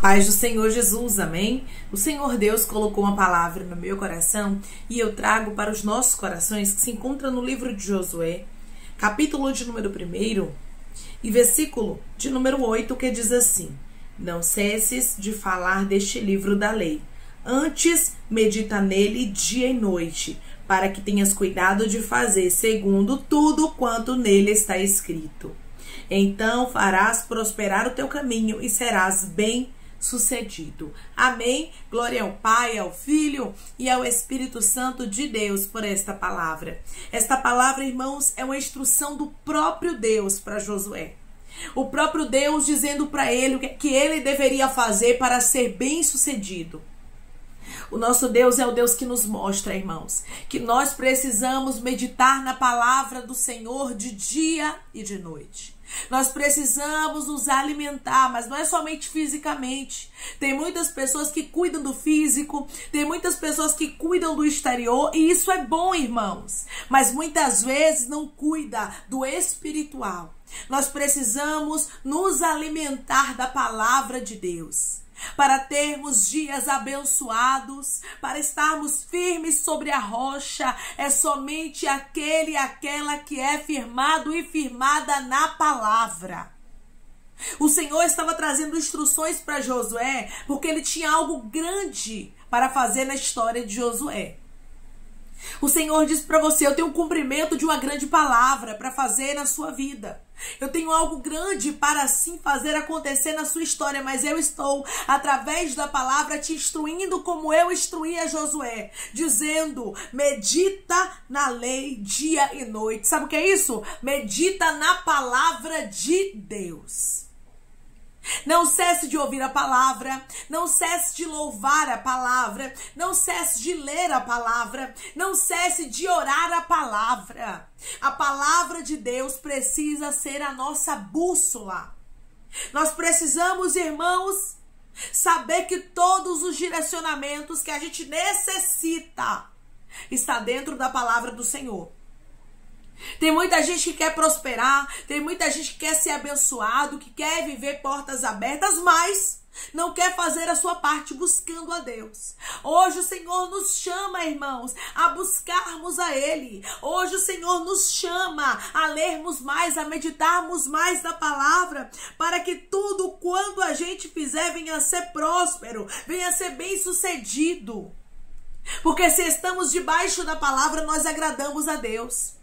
paz do Senhor Jesus, amém? O Senhor Deus colocou uma palavra no meu coração e eu trago para os nossos corações, que se encontra no livro de Josué, capítulo de número 1 e versículo de número 8, que diz assim: não cesses de falar deste livro da lei, antes medita nele dia e noite, para que tenhas cuidado de fazer segundo tudo quanto nele está escrito. Então farás prosperar o teu caminho e serás bem-sucedido. Amém? Glória ao Pai, ao Filho e ao Espírito Santo de Deus por esta palavra. Esta palavra, irmãos, é uma instrução do próprio Deus para Josué. O próprio Deus dizendo para ele o que ele deveria fazer para ser bem-sucedido. O nosso Deus é o Deus que nos mostra, irmãos, que nós precisamos meditar na palavra do Senhor de dia e de noite. Nós precisamos nos alimentar, mas não é somente fisicamente. Tem muitas pessoas que cuidam do físico, tem muitas pessoas que cuidam do exterior, e isso é bom, irmãos. Mas muitas vezes não cuida do espiritual. Nós precisamos nos alimentar da palavra de Deus, para termos dias abençoados, para estarmos firmes sobre a rocha. É somente aquele e aquela que é firmado e firmada na palavra. O Senhor estava trazendo instruções para Josué, porque ele tinha algo grande para fazer na história de Josué. O Senhor disse para você: eu tenho um cumprimento de uma grande palavra para fazer na sua vida. Eu tenho algo grande para assim fazer acontecer na sua história, mas eu estou, através da palavra, te instruindo como eu instruía Josué, dizendo: medita na lei dia e noite. Sabe o que é isso? Medita na palavra de Deus. Não cesse de ouvir a palavra, não cesse de louvar a palavra, não cesse de ler a palavra, não cesse de orar a palavra. A palavra de Deus precisa ser a nossa bússola. Nós precisamos, irmãos, saber que todos os direcionamentos que a gente necessita está dentro da palavra do Senhor. Tem muita gente que quer prosperar, tem muita gente que quer ser abençoado, que quer viver portas abertas, mas não quer fazer a sua parte buscando a Deus. Hoje o Senhor nos chama, irmãos, a buscarmos a Ele. Hoje o Senhor nos chama a lermos mais, a meditarmos mais na palavra, para que tudo quanto a gente fizer venha a ser próspero, venha a ser bem-sucedido. Porque se estamos debaixo da palavra, nós agradamos a Deus.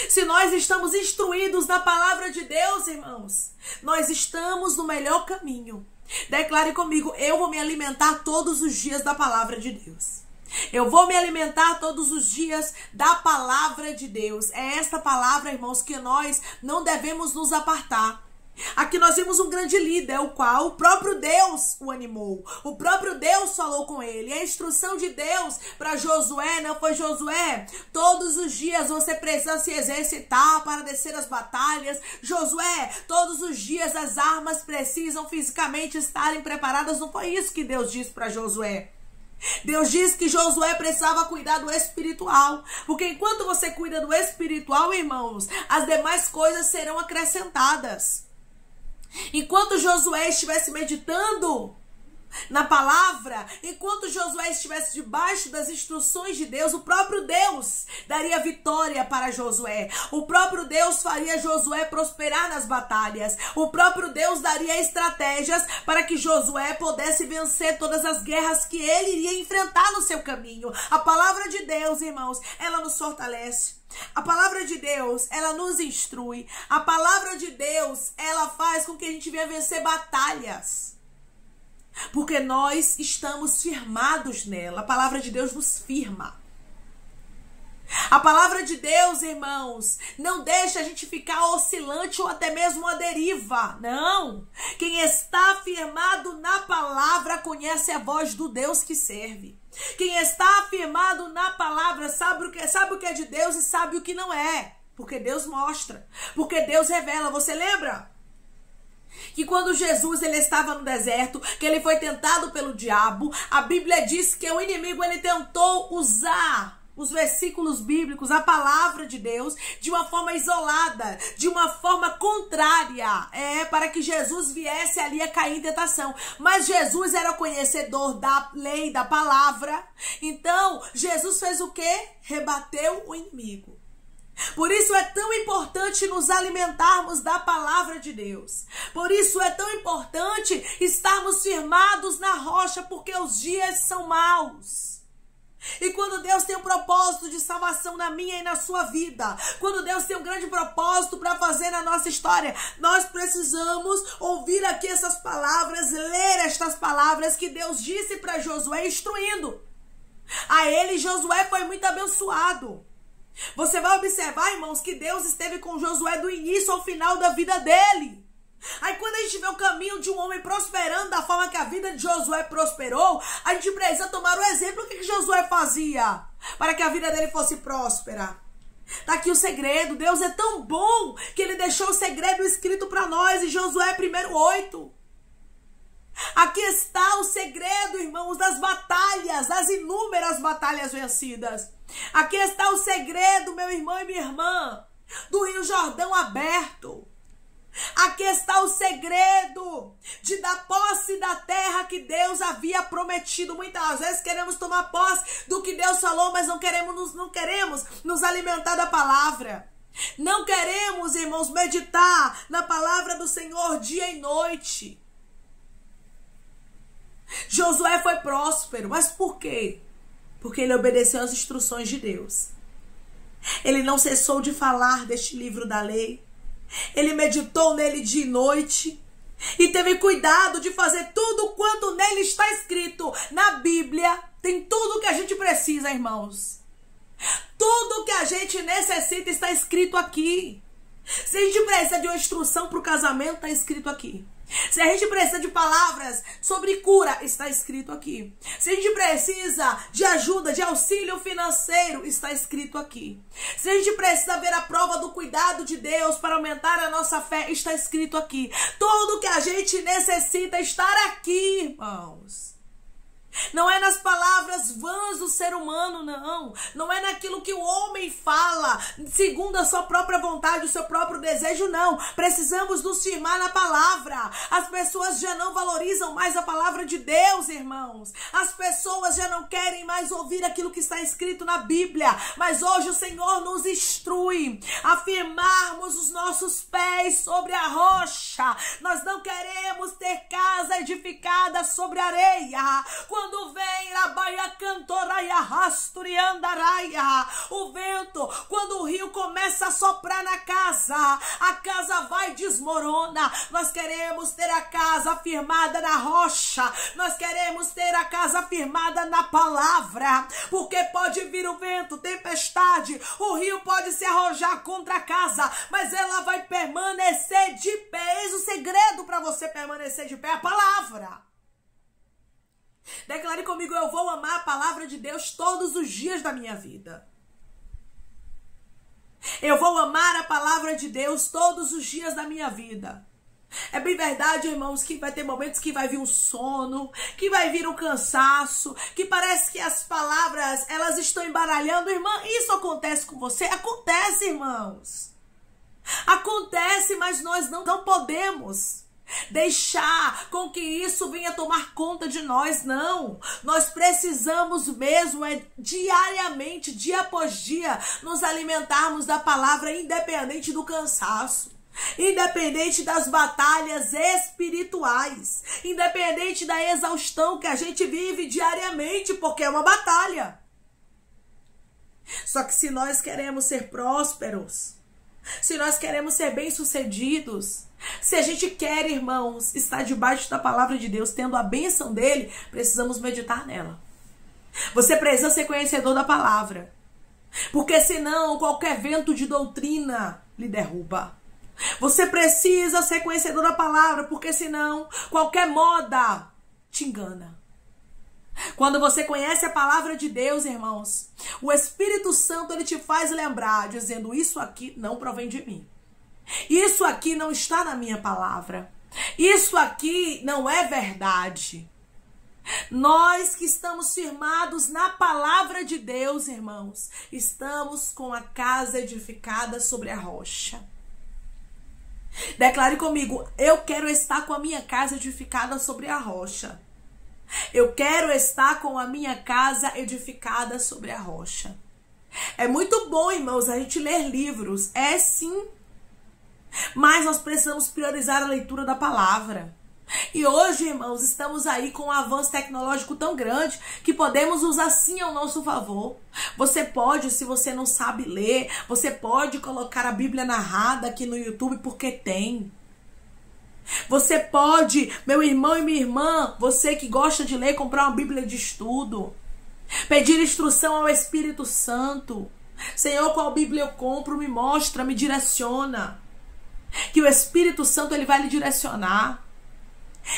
Se nós estamos instruídos na palavra de Deus, irmãos, nós estamos no melhor caminho. Declare comigo: eu vou me alimentar todos os dias da palavra de Deus. Eu vou me alimentar todos os dias da palavra de Deus. É esta palavra, irmãos, que nós não devemos nos apartar. Aqui nós vimos um grande líder, o qual o próprio Deus o animou. O próprio Deus falou com ele. A instrução de Deus para Josué não foi: Josué, todos os dias você precisa se exercitar para descer as batalhas. Josué, todos os dias as armas precisam fisicamente estarem preparadas. Não foi isso que Deus disse para Josué. Deus disse que Josué precisava cuidar do espiritual, porque enquanto você cuida do espiritual, irmãos, as demais coisas serão acrescentadas. Enquanto Josué estivesse meditando na palavra, enquanto Josué estivesse debaixo das instruções de Deus, o próprio Deus daria vitória para Josué. O próprio Deus faria Josué prosperar nas batalhas. O próprio Deus daria estratégias para que Josué pudesse vencer todas as guerras que ele iria enfrentar no seu caminho. A palavra de Deus, irmãos, ela nos fortalece. A palavra de Deus, ela nos instrui. A palavra de Deus, ela faz com que a gente venha vencer batalhas, porque nós estamos firmados nela. A palavra de Deus nos firma. A palavra de Deus, irmãos, não deixa a gente ficar oscilante ou até mesmo a deriva. Não. Quem está firmado na palavra conhece a voz do Deus que serve. Quem está firmado na palavra sabe o que é de Deus e sabe o que não é. Porque Deus mostra. Porque Deus revela. Você lembra que quando Jesus ele estava no deserto, que ele foi tentado pelo diabo, a Bíblia diz que o inimigo ele tentou usar os versículos bíblicos, a palavra de Deus, de uma forma isolada, de uma forma contrária, para que Jesus viesse ali a cair em tentação. Mas Jesus era conhecedor da lei, da palavra. Então, Jesus fez o quê? Rebateu o inimigo. Por isso é tão importante nos alimentarmos da palavra de Deus. Por isso é tão importante estarmos firmados na rocha, porque os dias são maus. E quando Deus tem um propósito de salvação na minha e na sua vida, quando Deus tem um grande propósito para fazer na nossa história, nós precisamos ouvir aqui essas palavras, ler estas palavras que Deus disse para Josué, instruindo. A ele, Josué foi muito abençoado. Você vai observar, irmãos, que Deus esteve com Josué do início ao final da vida dele. Aí quando a gente vê o caminho de um homem prosperando da forma que a vida de Josué prosperou, a gente precisa tomar o exemplo. O que Josué fazia para que a vida dele fosse próspera? Tá aqui o segredo. Deus é tão bom que ele deixou o segredo escrito para nós em Josué 1:8. Aqui está o segredo, irmãos, das batalhas, das inúmeras batalhas vencidas. Aqui está o segredo, meu irmão e minha irmã, do Rio Jordão aberto. Aqui está o segredo de dar posse da terra que Deus havia prometido. Muitas vezes queremos tomar posse do que Deus falou, mas não queremos nos alimentar da palavra. Não queremos, irmãos, meditar na palavra do Senhor dia e noite. Josué foi próspero, mas por quê? Porque ele obedeceu às instruções de Deus. Ele não cessou de falar deste livro da lei. Ele meditou nele dia e noite. E teve cuidado de fazer tudo quanto nele está escrito. Na Bíblia tem tudo que a gente precisa, irmãos. Tudo que a gente necessita está escrito aqui. Se a gente precisa de uma instrução para o casamento, está escrito aqui. Se a gente precisa de palavras sobre cura, está escrito aqui. Se a gente precisa de ajuda, de auxílio financeiro, está escrito aqui. Se a gente precisa ver a prova do cuidado de Deus para aumentar a nossa fé, está escrito aqui. Tudo que a gente necessita estar aqui, irmãos. Não é nas palavras vãs do ser humano, não. Não é naquilo que o homem fala, segundo a sua própria vontade, o seu próprio desejo, não. Precisamos nos firmar na palavra. As pessoas já não valorizam mais a palavra de Deus, irmãos. As pessoas já não querem mais ouvir aquilo que está escrito na Bíblia. Mas hoje o Senhor nos instrui a firmarmos os nossos pés sobre a rocha. Nós não queremos ter casa edificada sobre areia. Quando vem a baia cantoraia, rasturiandaraia, o vento, quando o rio começa a soprar na casa, a casa vai e desmorona. Nós queremos ter a casa firmada na rocha, nós queremos ter a casa firmada na palavra, porque pode vir o vento, tempestade, o rio pode se arrojar contra a casa, mas ela vai permanecer de pé. Eis o segredo para você permanecer de pé, a palavra. Declare comigo: eu vou amar a palavra de Deus todos os dias da minha vida. Eu vou amar a palavra de Deus todos os dias da minha vida. É bem verdade, irmãos, que vai ter momentos que vai vir um sono, que vai vir um cansaço, que parece que as palavras, elas estão embaralhando. Irmã, isso acontece com você? Acontece, irmãos. Acontece, mas nós não podemos deixar com que isso venha tomar conta de nós, não. Nós precisamos mesmo diariamente, dia após dia, nos alimentarmos da palavra, independente do cansaço, independente das batalhas espirituais, independente da exaustão que a gente vive diariamente, porque é uma batalha. Só que se nós queremos ser prósperos, se nós queremos ser bem-sucedidos, se a gente quer, irmãos, estar debaixo da palavra de Deus, tendo a bênção dele, precisamos meditar nela. Você precisa ser conhecedor da palavra, porque senão qualquer vento de doutrina lhe derruba. Você precisa ser conhecedor da palavra, porque senão qualquer moda te engana. Quando você conhece a palavra de Deus, irmãos, o Espírito Santo, ele te faz lembrar, dizendo: isso aqui não provém de mim. Isso aqui não está na minha palavra. Isso aqui não é verdade. Nós que estamos firmados na palavra de Deus, irmãos, estamos com a casa edificada sobre a rocha. Declare comigo: eu quero estar com a minha casa edificada sobre a rocha. Eu quero estar com a minha casa edificada sobre a rocha. É muito bom, irmãos, a gente ler livros. É sim. Mas nós precisamos priorizar a leitura da palavra. E hoje, irmãos, estamos aí com um avanço tecnológico tão grande que podemos usar sim ao nosso favor. Você pode, se você não sabe ler, você pode colocar a Bíblia narrada aqui no YouTube, porque tem. Você pode, meu irmão e minha irmã, você que gosta de ler, comprar uma Bíblia de estudo. Pedir instrução ao Espírito Santo. Senhor, qual Bíblia eu compro? Me mostra, me direciona. Que o Espírito Santo ele vai lhe direcionar.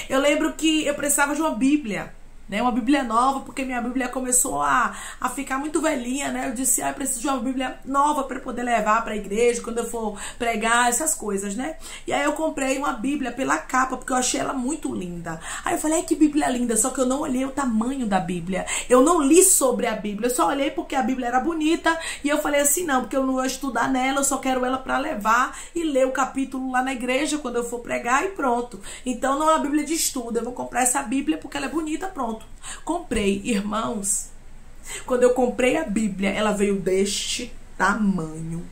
Eu lembro que eu precisava de uma Bíblia, né? Uma Bíblia nova, porque minha Bíblia começou a ficar muito velhinha, né? Eu disse, eu preciso de uma Bíblia nova para poder levar para a igreja, quando eu for pregar, essas coisas, né? E aí eu comprei uma Bíblia pela capa, porque eu achei ela muito linda. Aí eu falei, ai, que Bíblia linda, só que eu não olhei o tamanho da Bíblia. Eu não li sobre a Bíblia, eu só olhei porque a Bíblia era bonita, e eu falei assim, não, porque eu não vou estudar nela, eu só quero ela para levar e ler o capítulo lá na igreja, quando eu for pregar, e pronto. Então não é uma Bíblia de estudo, eu vou comprar essa Bíblia porque ela é bonita, pronto. Comprei, irmãos. Quando eu comprei a Bíblia, ela veio deste tamanho.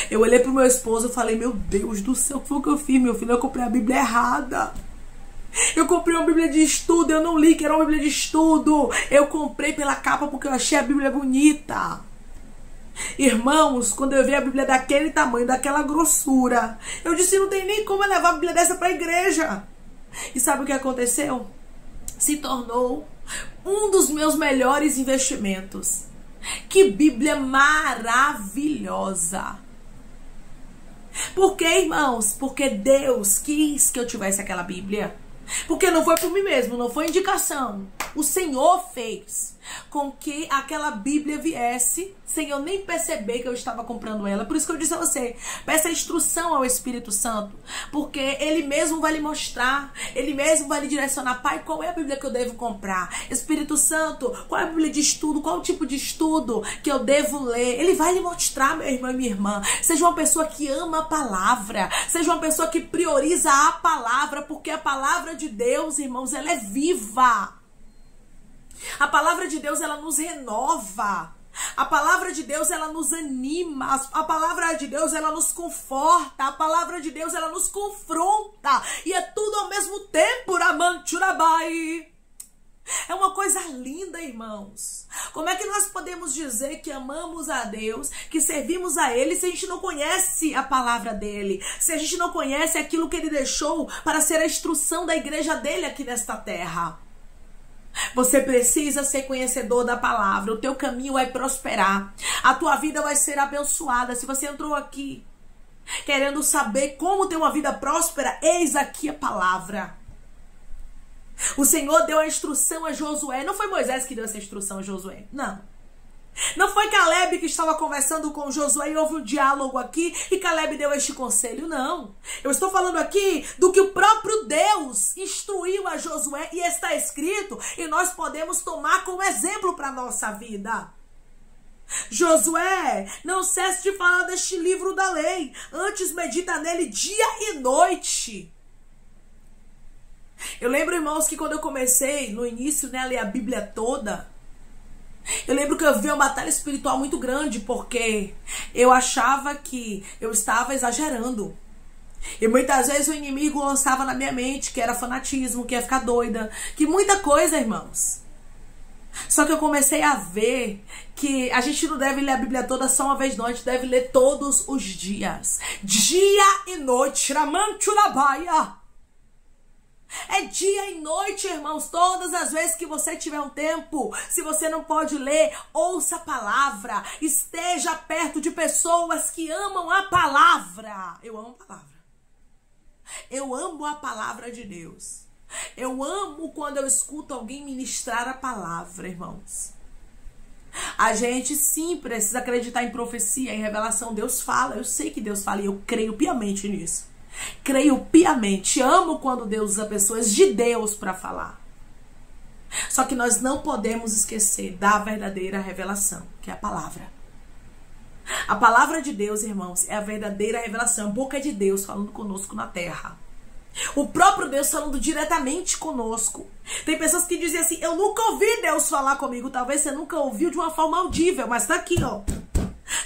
Eu olhei pro meu esposo e falei, meu Deus do céu, o que foi que eu fiz, meu filho? Eu comprei a Bíblia errada. Eu comprei uma Bíblia de estudo, eu não li que era uma Bíblia de estudo. Eu comprei pela capa porque eu achei a Bíblia bonita. Irmãos, quando eu vi a Bíblia daquele tamanho, daquela grossura, eu disse, não tem nem como eu levar a Bíblia dessa pra igreja. E sabe o que aconteceu? Se tornou um dos meus melhores investimentos. Que Bíblia maravilhosa! Por quê, irmãos? Porque Deus quis que eu tivesse aquela Bíblia. Porque não foi por mim mesmo, não foi indicação. O Senhor fez com que aquela Bíblia viesse sem eu nem perceber que eu estava comprando ela. Por isso que eu disse a você, peça instrução ao Espírito Santo, porque Ele mesmo vai lhe mostrar, Ele mesmo vai lhe direcionar. Pai, qual é a Bíblia que eu devo comprar? Espírito Santo, qual é a Bíblia de estudo? Qual o tipo de estudo que eu devo ler? Ele vai lhe mostrar, meu irmão e minha irmã. Seja uma pessoa que ama a palavra, seja uma pessoa que prioriza a palavra, porque a palavra de Deus, irmãos, ela é viva. A palavra de Deus, ela nos renova. A palavra de Deus, ela nos anima. A palavra de Deus, ela nos conforta. A palavra de Deus, ela nos confronta. E é tudo ao mesmo tempo, Ramanturabai. É uma coisa linda, irmãos. Como é que nós podemos dizer que amamos a Deus, que servimos a Ele, se a gente não conhece a palavra dEle? Se a gente não conhece aquilo que Ele deixou para ser a instrução da igreja dEle aqui nesta terra? Você precisa ser conhecedor da palavra. O teu caminho vai prosperar. A tua vida vai ser abençoada. Se você entrou aqui querendo saber como ter uma vida próspera, eis aqui a palavra. O Senhor deu a instrução a Josué. Não foi Moisés que deu essa instrução a Josué. Não. Não foi Caleb que estava conversando com Josué e houve um diálogo aqui e Caleb deu este conselho, não. Eu estou falando aqui do que o próprio Deus instruiu a Josué e está escrito e nós podemos tomar como exemplo para a nossa vida. Josué, não cesse de falar deste livro da lei, antes medita nele dia e noite. Eu lembro, irmãos, que quando eu comecei no início, né, a ler a Bíblia toda, eu lembro que eu vi uma batalha espiritual muito grande, porque eu achava que eu estava exagerando. E muitas vezes o inimigo lançava na minha mente que era fanatismo, que ia ficar doida, que muita coisa, irmãos. Só que eu comecei a ver que a gente não deve ler a Bíblia toda só uma vez não, a gente deve ler todos os dias. Dia e noite, Ramanturabaia. É dia e noite, irmãos, todas as vezes que você tiver um tempo. Se você não pode ler, ouça a palavra. Esteja perto de pessoas que amam a palavra. Eu amo a palavra. Eu amo a palavra de Deus. Eu amo quando eu escuto alguém ministrar a palavra, irmãos. A gente sim precisa acreditar em profecia, em revelação. Deus fala, eu sei que Deus fala e eu creio piamente nisso. Creio piamente, amo quando Deus usa pessoas de Deus para falar. Só que nós não podemos esquecer da verdadeira revelação, que é a palavra. A palavra de Deus, irmãos, é a verdadeira revelação. A boca de Deus falando conosco na terra. O próprio Deus falando diretamente conosco. Tem pessoas que dizem assim, eu nunca ouvi Deus falar comigo. Talvez você nunca ouviu de uma forma audível, mas tá aqui, ó.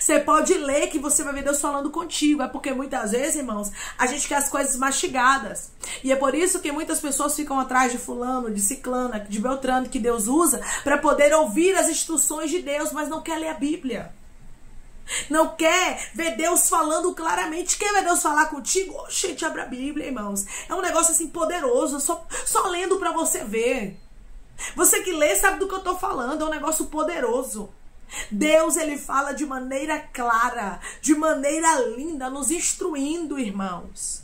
Você pode ler que você vai ver Deus falando contigo. É porque muitas vezes, irmãos, a gente quer as coisas mastigadas. E é por isso que muitas pessoas ficam atrás de fulano, de ciclana, de beltrano, que Deus usa para poder ouvir as instruções de Deus, mas não quer ler a Bíblia. Não quer ver Deus falando claramente. Quer ver Deus falar contigo? Oh, gente, abre a Bíblia, irmãos. É um negócio assim poderoso. Só lendo para você ver. Você que lê sabe do que eu tô falando. É um negócio poderoso. Deus, ele fala de maneira clara, de maneira linda, nos instruindo, irmãos.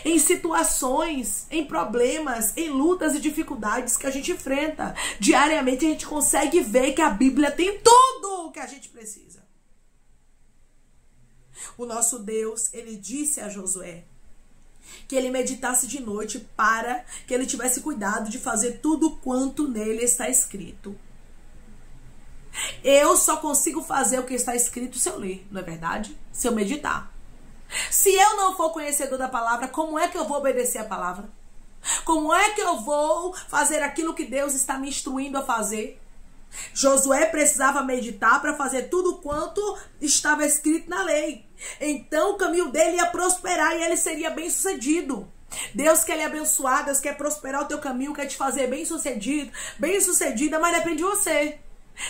Em situações, em problemas, em lutas e dificuldades que a gente enfrenta. Diariamente a gente consegue ver que a Bíblia tem tudo o que a gente precisa. O nosso Deus, ele disse a Josué que ele meditasse de noite para que ele tivesse cuidado de fazer tudo quanto nele está escrito. Eu só consigo fazer o que está escrito se eu ler, não é verdade? Se eu meditar. Se eu não for conhecedor da palavra, como é que eu vou obedecer a palavra? Como é que eu vou fazer aquilo que Deus está me instruindo a fazer? Josué precisava meditar para fazer tudo quanto estava escrito na lei. Então o caminho dele ia prosperar e ele seria bem sucedido. Deus quer lhe abençoar, Deus quer prosperar o teu caminho, quer te fazer bem sucedido, bem sucedida, mas depende de você.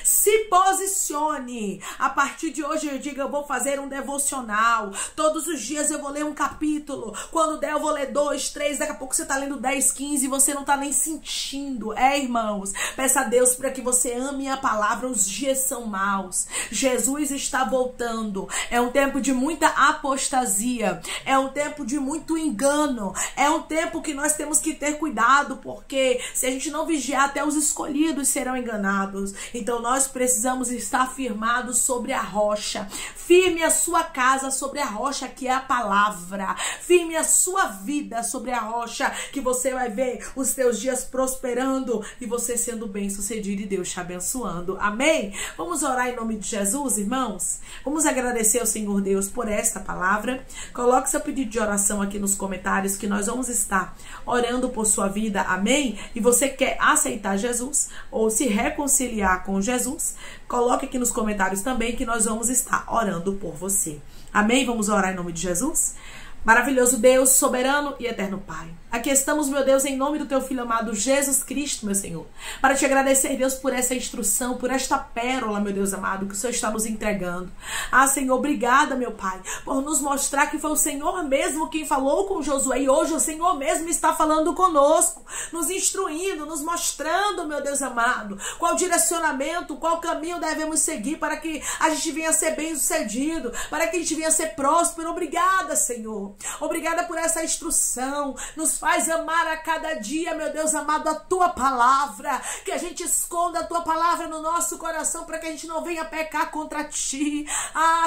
Se posicione. A partir de hoje eu digo, eu vou fazer um devocional. Todos os dias eu vou ler um capítulo. Quando der eu vou ler 2, 3. Daqui a pouco você tá lendo 10, 15 e você não tá nem sentindo. Irmãos, peça a Deus para que você ame a palavra. Os dias são maus. Jesus está voltando. É um tempo de muita apostasia. É um tempo de muito engano. É um tempo que nós temos que ter cuidado, porque se a gente não vigiar, até os escolhidos serão enganados. Então nós precisamos estar firmados sobre a rocha. Firme a sua casa sobre a rocha, que é a palavra. Firme a sua vida sobre a rocha, que você vai ver os teus dias prosperando e você sendo bem sucedido e Deus te abençoando. Amém? Vamos orar em nome de Jesus, irmãos? Vamos agradecer ao Senhor Deus por esta palavra. Coloque seu pedido de oração aqui nos comentários, que nós vamos estar orando por sua vida. Amém? E você quer aceitar Jesus ou se reconciliar com Jesus, coloque aqui nos comentários também, que nós vamos estar orando por você. Amém? Vamos orar em nome de Jesus? Maravilhoso Deus, soberano e eterno Pai. Aqui estamos, meu Deus, em nome do teu Filho amado Jesus Cristo, meu Senhor, para te agradecer, Deus, por essa instrução, por esta pérola, meu Deus amado, que o Senhor está nos entregando. Senhor, obrigada, meu Pai, por nos mostrar que foi o Senhor mesmo quem falou com Josué, e hoje o Senhor mesmo está falando conosco, nos instruindo, nos mostrando, meu Deus amado, qual direcionamento, qual caminho devemos seguir para que a gente venha a ser bem sucedido, para que a gente venha a ser próspero. Obrigada, Senhor. Obrigada por essa instrução. Nos faz amar a cada dia, meu Deus amado, a tua palavra. Que a gente esconda a tua palavra no nosso coração para que a gente não venha pecar contra ti.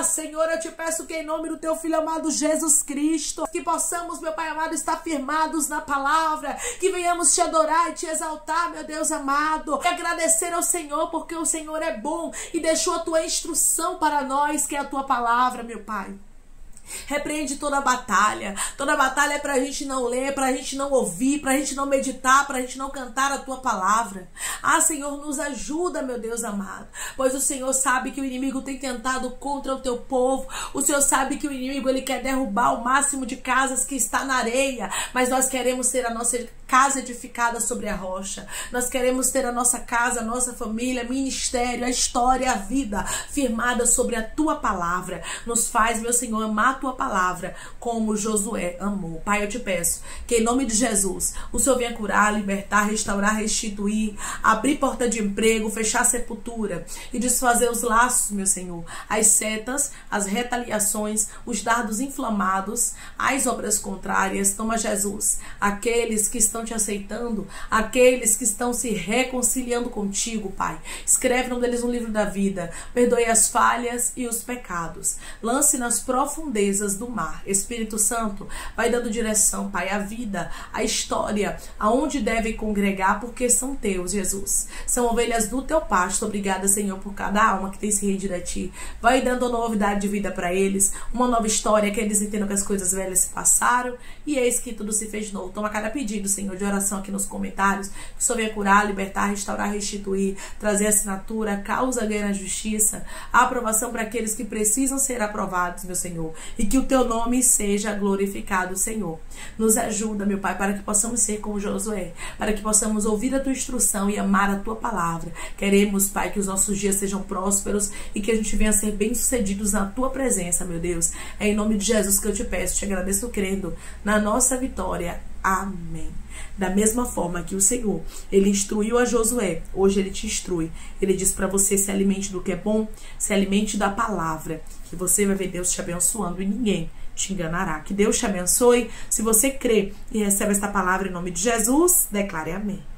Senhor, eu te peço que em nome do teu Filho amado Jesus Cristo, que possamos, meu Pai amado, estar firmados na palavra, que venhamos te adorar e te exaltar, meu Deus amado, e agradecer ao Senhor, porque o Senhor é bom e deixou a tua instrução para nós, que é a tua palavra, meu Pai. Repreende toda a batalha. Toda a batalha é pra gente não ler, pra gente não ouvir, pra gente não meditar, pra gente não cantar a tua palavra. Senhor, nos ajuda, meu Deus amado, pois o Senhor sabe que o inimigo tem tentado contra o teu povo. O Senhor sabe que o inimigo, ele quer derrubar o máximo de casas que está na areia, mas nós queremos ter a nossa casa edificada sobre a rocha. Nós queremos ter a nossa casa, a nossa família, ministério, a história, a vida firmada sobre a tua palavra. Nos faz, meu Senhor, amar a tua palavra como Josué amou. Pai, eu te peço que em nome de Jesus o Senhor venha curar, libertar, restaurar, restituir, abrir porta de emprego, fechar a sepultura e desfazer os laços, meu Senhor, as setas, as retaliações, os dardos inflamados, as obras contrárias. Toma, Jesus, aqueles que estão estão te aceitando, aqueles que estão se reconciliando contigo, Pai. Escreve o nome deles no livro da vida. Perdoe as falhas e os pecados. Lance nas profundezas do mar. Espírito Santo, vai dando direção, Pai, à vida, à história, aonde devem congregar, porque são teus, Jesus. São ovelhas do teu pasto. Obrigada, Senhor, por cada alma que tem se rendido a ti. Vai dando novidade de vida para eles, uma nova história, que eles entendam que as coisas velhas se passaram e eis que tudo se fez novo. Toma cada pedido, Senhor, de oração aqui nos comentários, que o Senhor venha curar, libertar, restaurar, restituir, trazer assinatura, causa, ganha na justiça, a aprovação para aqueles que precisam ser aprovados, meu Senhor, e que o teu nome seja glorificado, Senhor. Nos ajuda, meu Pai, para que possamos ser como Josué, para que possamos ouvir a tua instrução e amar a tua palavra. Queremos, Pai, que os nossos dias sejam prósperos e que a gente venha a ser bem-sucedidos na tua presença, meu Deus. É em nome de Jesus que eu te peço, te agradeço crendo na nossa vitória. Amém. Da mesma forma que o Senhor, ele instruiu a Josué, hoje ele te instrui. Ele diz para você: se alimente do que é bom, se alimente da palavra, que você vai ver Deus te abençoando e ninguém te enganará. Que Deus te abençoe. Se você crê e recebe esta palavra em nome de Jesus, declare amém.